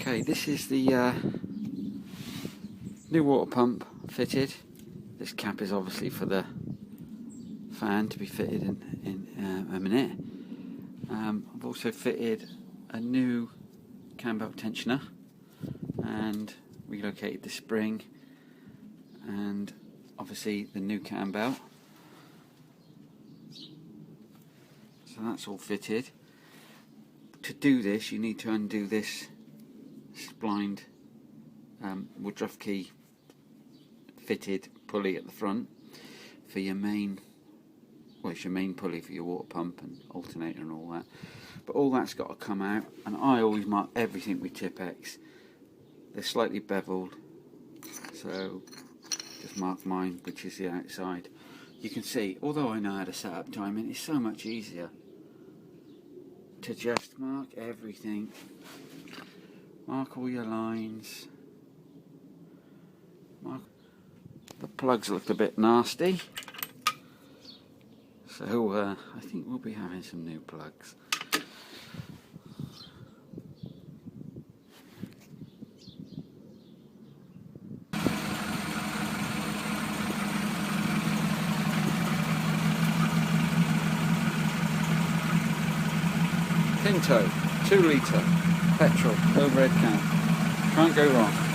Okay, this is the new water pump fitted. This cap is obviously for the fan to be fitted in a minute. I've also fitted a new cam belt tensioner and relocated the spring and obviously the new cam belt. So that's all fitted. To do this, you need to undo this splined Woodruff key fitted pulley at the front for your main, well, it's your main pulley for your water pump and alternator and all that. But all that's got to come out, and I always mark everything with Tip-X. They're slightly beveled, so just mark mine, which is the outside. You can see, although I know how to set up timing, it's so much easier to just mark everything. Mark all your lines. Mark. The plugs look a bit nasty, so I think we'll be having some new plugs. Pinto, 2 litre, petrol, overhead can. Can't go wrong.